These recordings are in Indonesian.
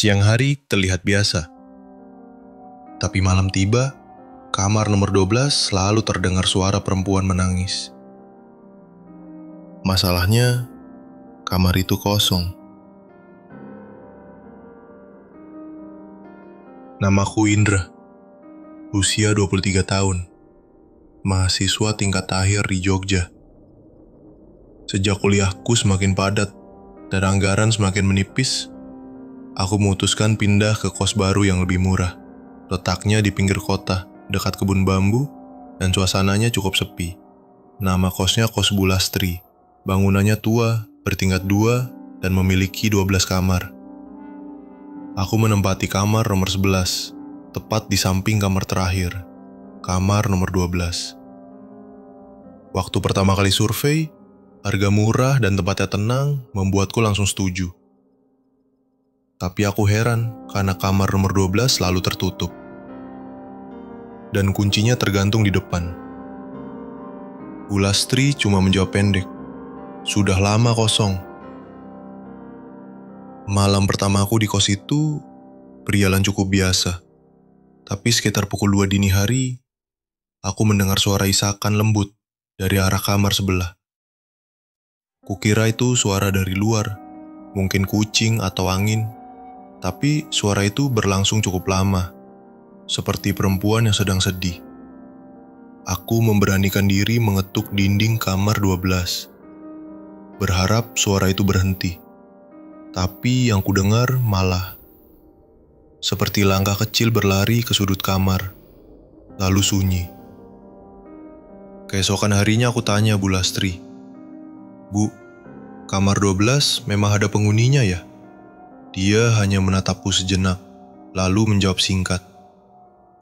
Siang hari terlihat biasa. Tapi malam tiba, kamar nomor 12 selalu terdengar suara perempuan menangis. Masalahnya, kamar itu kosong. Namaku Indra, usia 23 tahun, mahasiswa tingkat akhir di Jogja. Sejak kuliahku semakin padat dan anggaran semakin menipis, aku memutuskan pindah ke kos baru yang lebih murah. Letaknya di pinggir kota, dekat kebun bambu, dan suasananya cukup sepi. Nama kosnya Kos Bulastri. Bangunannya tua, bertingkat 2, dan memiliki 12 kamar. Aku menempati kamar nomor 11, tepat di samping kamar terakhir, kamar nomor 12. Waktu pertama kali survei, harga murah dan tempatnya tenang membuatku langsung setuju. Tapi aku heran karena kamar nomor 12 selalu tertutup. Dan kuncinya tergantung di depan. Bulastri cuma menjawab pendek, "Sudah lama kosong." Malam pertama aku di kos itu berjalan cukup biasa. Tapi sekitar pukul 2 dini hari, aku mendengar suara isakan lembut dari arah kamar sebelah. Kukira itu suara dari luar, mungkin kucing atau angin. Tapi suara itu berlangsung cukup lama, seperti perempuan yang sedang sedih. Aku memberanikan diri mengetuk dinding kamar 12. Berharap suara itu berhenti. Tapi yang kudengar malah seperti langkah kecil berlari ke sudut kamar, lalu sunyi. Keesokan harinya aku tanya Bulastri, "Bu, kamar 12 memang ada penghuninya ya?" Dia hanya menatapku sejenak, lalu menjawab singkat,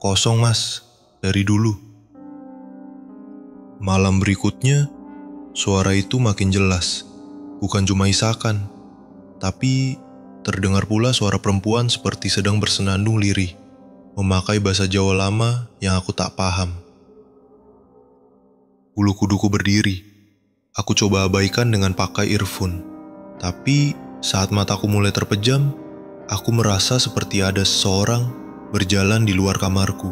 "Kosong mas, dari dulu." Malam berikutnya, suara itu makin jelas. Bukan cuma isakan, tapi terdengar pula suara perempuan seperti sedang bersenandung lirih, memakai bahasa Jawa lama yang aku tak paham. Bulu kuduku berdiri. Aku coba abaikan dengan pakai earphone. Tapi saat mataku mulai terpejam, aku merasa seperti ada seseorang berjalan di luar kamarku.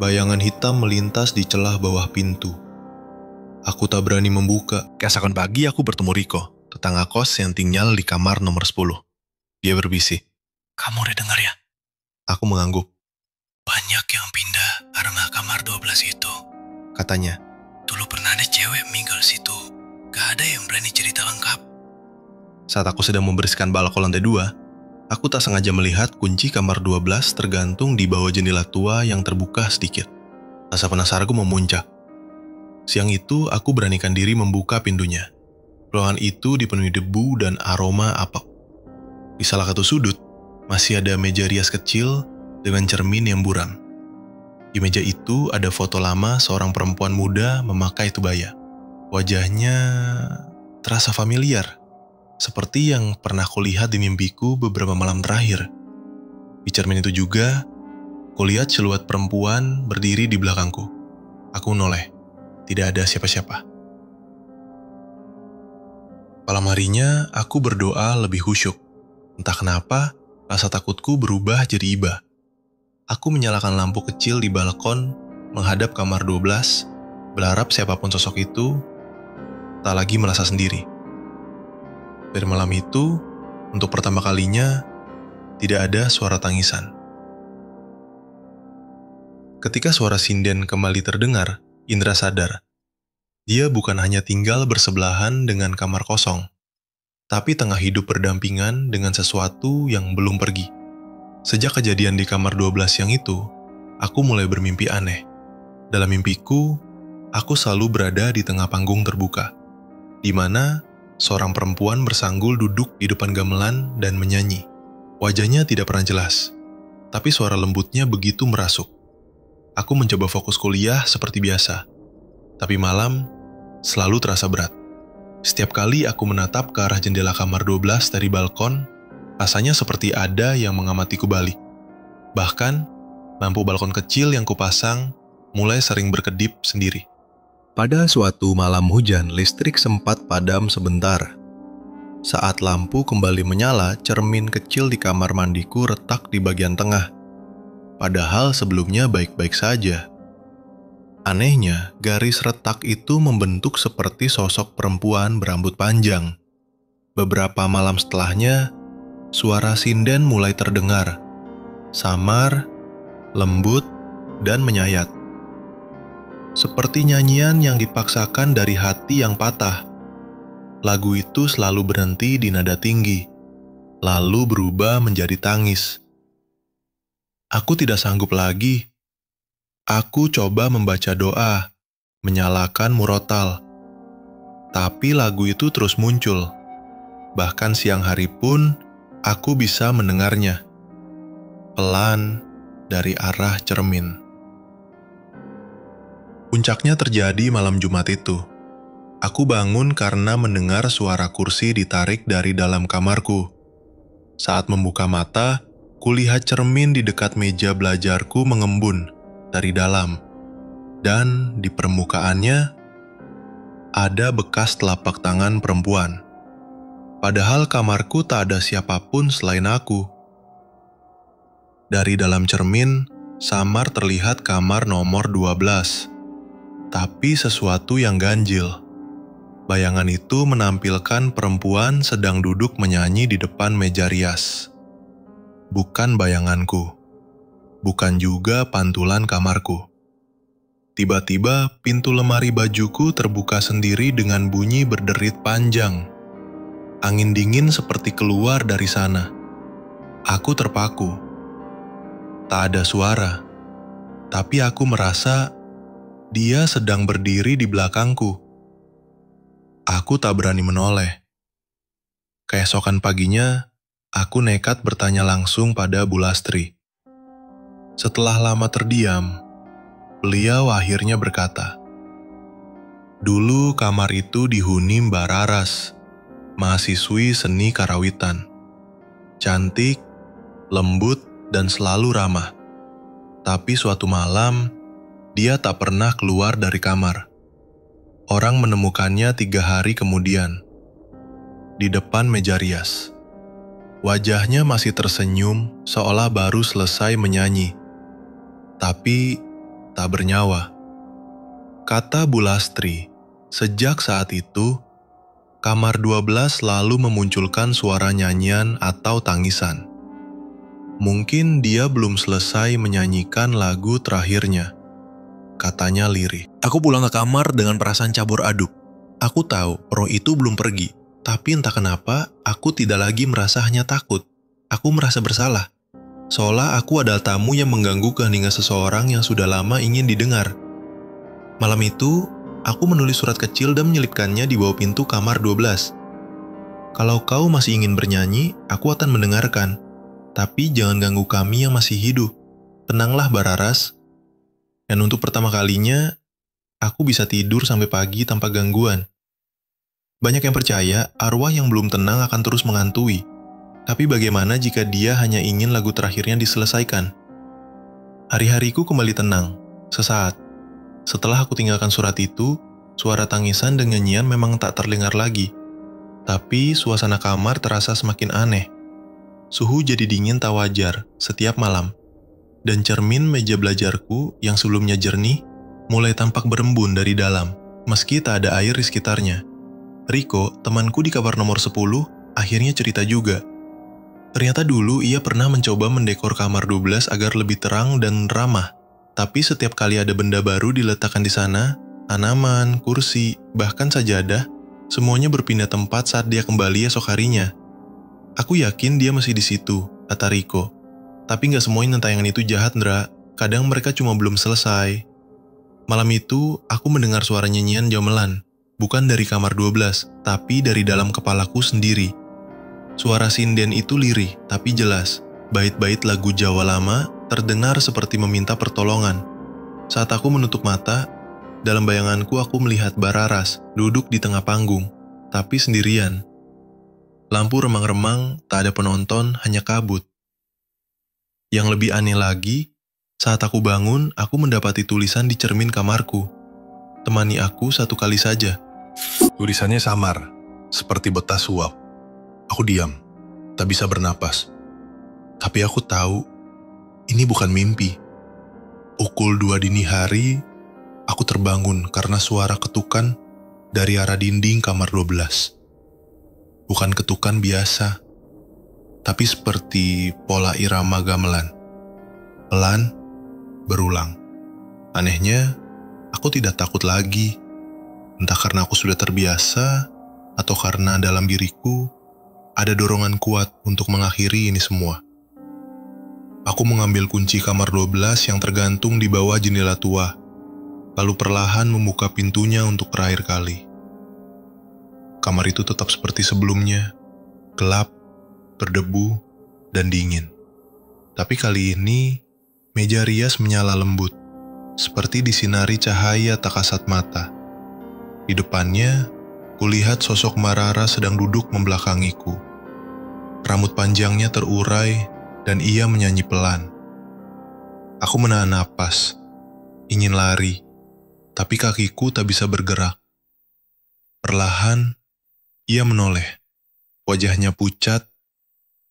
Bayangan hitam melintas di celah bawah pintu. Aku tak berani membuka. Keesokan pagi aku bertemu Riko, tetangga kos yang tinggal di kamar nomor 10. Dia berbisik, "Kamu udah dengar ya?" Aku mengangguk. "Banyak yang pindah karena kamar 12 itu," katanya. "Dulu pernah ada cewek meninggal situ. Gak ada yang berani cerita lengkap." Saat aku sedang membersihkan balkon lantai 2, aku tak sengaja melihat kunci kamar 12 tergantung di bawah jendela tua yang terbuka sedikit. Rasa penasaranku memuncak. Siang itu, aku beranikan diri membuka pintunya. Ruangan itu dipenuhi debu dan aroma apek. Di salah satu sudut, masih ada meja rias kecil dengan cermin yang buram. Di meja itu ada foto lama seorang perempuan muda memakai kebaya. Wajahnya terasa familiar, seperti yang pernah kulihat di mimpiku beberapa malam terakhir. Di cermin itu juga, kulihat siluet perempuan berdiri di belakangku. Aku menoleh. Tidak ada siapa-siapa. Malam harinya, aku berdoa lebih khusyuk. Entah kenapa, rasa takutku berubah jadi iba. Aku menyalakan lampu kecil di balkon, menghadap kamar 12, berharap siapapun sosok itu tak lagi merasa sendiri. Dari malam itu, untuk pertama kalinya, tidak ada suara tangisan. Ketika suara sinden kembali terdengar, Indra sadar. Dia bukan hanya tinggal bersebelahan dengan kamar kosong, tapi tengah hidup berdampingan dengan sesuatu yang belum pergi. Sejak kejadian di kamar 12 yang itu, aku mulai bermimpi aneh. Dalam mimpiku, aku selalu berada di tengah panggung terbuka, di mana seorang perempuan bersanggul duduk di depan gamelan dan menyanyi. Wajahnya tidak pernah jelas, tapi suara lembutnya begitu merasuk. Aku mencoba fokus kuliah seperti biasa, tapi malam selalu terasa berat. Setiap kali aku menatap ke arah jendela kamar 12 dari balkon, rasanya seperti ada yang mengamatiku balik. Bahkan, lampu balkon kecil yang kupasang mulai sering berkedip sendiri. Pada suatu malam hujan, listrik sempat padam sebentar. Saat lampu kembali menyala, cermin kecil di kamar mandiku retak di bagian tengah. Padahal sebelumnya baik-baik saja. Anehnya, garis retak itu membentuk seperti sosok perempuan berambut panjang. Beberapa malam setelahnya, suara sinden mulai terdengar. Samar, lembut, dan menyayat. Seperti nyanyian yang dipaksakan dari hati yang patah. Lagu itu selalu berhenti di nada tinggi, lalu berubah menjadi tangis. Aku tidak sanggup lagi. Aku coba membaca doa, menyalakan murotal. Tapi lagu itu terus muncul. Bahkan siang hari pun, aku bisa mendengarnya. Pelan dari arah cermin. Puncaknya terjadi malam Jumat itu. Aku bangun karena mendengar suara kursi ditarik dari dalam kamarku. Saat membuka mata, kulihat cermin di dekat meja belajarku mengembun dari dalam. Dan di permukaannya, ada bekas telapak tangan perempuan. Padahal kamarku tak ada siapapun selain aku. Dari dalam cermin, samar terlihat kamar nomor 12. Tapi sesuatu yang ganjil. Bayangan itu menampilkan perempuan sedang duduk menyanyi di depan meja rias. Bukan bayanganku. Bukan juga pantulan kamarku. Tiba-tiba pintu lemari bajuku terbuka sendiri dengan bunyi berderit panjang. Angin dingin seperti keluar dari sana. Aku terpaku. Tak ada suara. Tapi aku merasa dia sedang berdiri di belakangku. Aku tak berani menoleh. Keesokan paginya, aku nekat bertanya langsung pada Bu Lastri. Setelah lama terdiam, beliau akhirnya berkata, "Dulu kamar itu dihuni Mbak Raras, mahasiswi seni karawitan. Cantik, lembut, dan selalu ramah. Tapi suatu malam, dia tak pernah keluar dari kamar. Orang menemukannya 3 hari kemudian, di depan meja rias. Wajahnya masih tersenyum seolah baru selesai menyanyi, tapi tak bernyawa." Kata Bu Lastri, sejak saat itu, kamar 12 selalu memunculkan suara nyanyian atau tangisan. Mungkin dia belum selesai menyanyikan lagu terakhirnya. Katanya lirih. Aku pulang ke kamar dengan perasaan campur aduk. Aku tahu roh itu belum pergi, tapi entah kenapa aku tidak lagi merasa hanya takut. Aku merasa bersalah, seolah aku adalah tamu yang mengganggu keheningan seseorang yang sudah lama ingin didengar. Malam itu, aku menulis surat kecil dan menyelipkannya di bawah pintu kamar 12. Kalau kau masih ingin bernyanyi, aku akan mendengarkan. Tapi jangan ganggu kami yang masih hidup. Tenanglah, Mbak Raras. Dan untuk pertama kalinya, aku bisa tidur sampai pagi tanpa gangguan. Banyak yang percaya arwah yang belum tenang akan terus menghantui. Tapi bagaimana jika dia hanya ingin lagu terakhirnya diselesaikan? Hari-hariku kembali tenang, sesaat. Setelah aku tinggalkan surat itu, suara tangisan dan nyanyian memang tak terdengar lagi. Tapi suasana kamar terasa semakin aneh. Suhu jadi dingin tak wajar setiap malam. Dan cermin meja belajarku yang sebelumnya jernih, mulai tampak berembun dari dalam, meski tak ada air di sekitarnya. Riko, temanku di kamar nomor 10, akhirnya cerita juga. Ternyata dulu ia pernah mencoba mendekor kamar 12 agar lebih terang dan ramah. Tapi setiap kali ada benda baru diletakkan di sana, tanaman, kursi, bahkan sajadah, semuanya berpindah tempat saat dia kembali esok harinya. Aku yakin dia masih di situ, kata Riko. Tapi nggak semua yang tayangan itu jahat, Ndra. Kadang mereka cuma belum selesai. Malam itu, aku mendengar suara nyanyian gamelan. Bukan dari kamar 12, tapi dari dalam kepalaku sendiri. Suara sinden itu lirih, tapi jelas. Bait-bait lagu Jawa lama terdengar seperti meminta pertolongan. Saat aku menutup mata, dalam bayanganku aku melihat Mbak Raras duduk di tengah panggung, tapi sendirian. Lampu remang-remang, tak ada penonton, hanya kabut. Yang lebih aneh lagi, saat aku bangun, aku mendapati tulisan di cermin kamarku. Temani aku 1 kali saja. Tulisannya samar, seperti bekas suap. Aku diam, tak bisa bernapas. Tapi aku tahu, ini bukan mimpi. Pukul 2 dini hari, aku terbangun karena suara ketukan dari arah dinding kamar 12. Bukan ketukan biasa, tapi seperti pola irama gamelan. Pelan, berulang. Anehnya, aku tidak takut lagi. Entah karena aku sudah terbiasa, atau karena dalam diriku ada dorongan kuat untuk mengakhiri ini semua. Aku mengambil kunci kamar 12 yang tergantung di bawah jendela tua, lalu perlahan membuka pintunya untuk terakhir kali. Kamar itu tetap seperti sebelumnya, gelap, berdebu, dan dingin. Tapi kali ini, meja rias menyala lembut, seperti disinari cahaya tak kasat mata. Di depannya, kulihat sosok Marara sedang duduk membelakangiku. Rambut panjangnya terurai, dan ia menyanyi pelan. Aku menahan napas, ingin lari, tapi kakiku tak bisa bergerak. Perlahan, ia menoleh. Wajahnya pucat,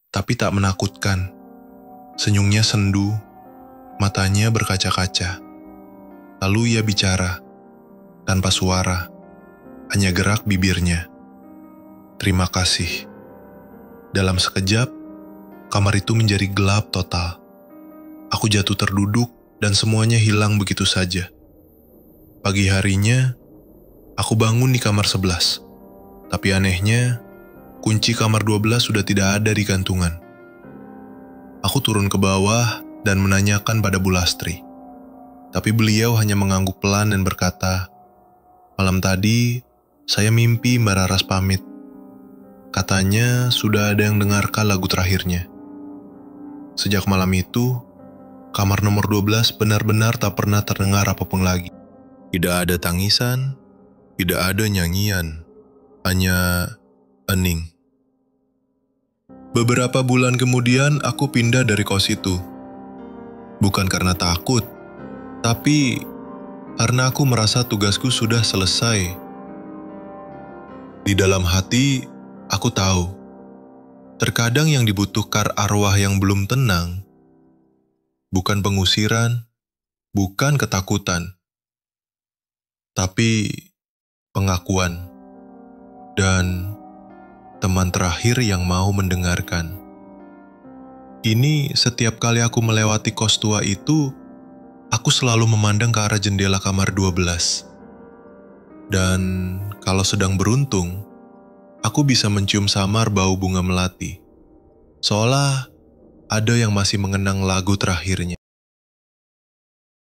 tapi tak menakutkan. Senyumnya sendu, matanya berkaca-kaca. Lalu ia bicara, tanpa suara, hanya gerak bibirnya. Terima kasih. Dalam sekejap, kamar itu menjadi gelap total. Aku jatuh terduduk dan semuanya hilang begitu saja. Pagi harinya, aku bangun di kamar 11. Tapi anehnya, kunci kamar 12 sudah tidak ada di gantungan. Aku turun ke bawah dan menanyakan pada Bu Lastri. Tapi beliau hanya mengangguk pelan dan berkata, "Malam tadi, saya mimpi Mbak Raras pamit. Katanya sudah ada yang dengarkan lagu terakhirnya." Sejak malam itu, kamar nomor 12 benar-benar tak pernah terdengar apapun lagi. Tidak ada tangisan, tidak ada nyanyian, hanya hening. Beberapa bulan kemudian aku pindah dari kos itu. Bukan karena takut, tapi karena aku merasa tugasku sudah selesai. Di dalam hati, aku tahu, terkadang yang dibutuhkan arwah yang belum tenang, bukan pengusiran, bukan ketakutan, tapi pengakuan, dan teman terakhir yang mau mendengarkan. Ini setiap kali aku melewati kos tua itu, aku selalu memandang ke arah jendela kamar 12. Dan kalau sedang beruntung, aku bisa mencium samar bau bunga melati, seolah ada yang masih mengenang lagu terakhirnya.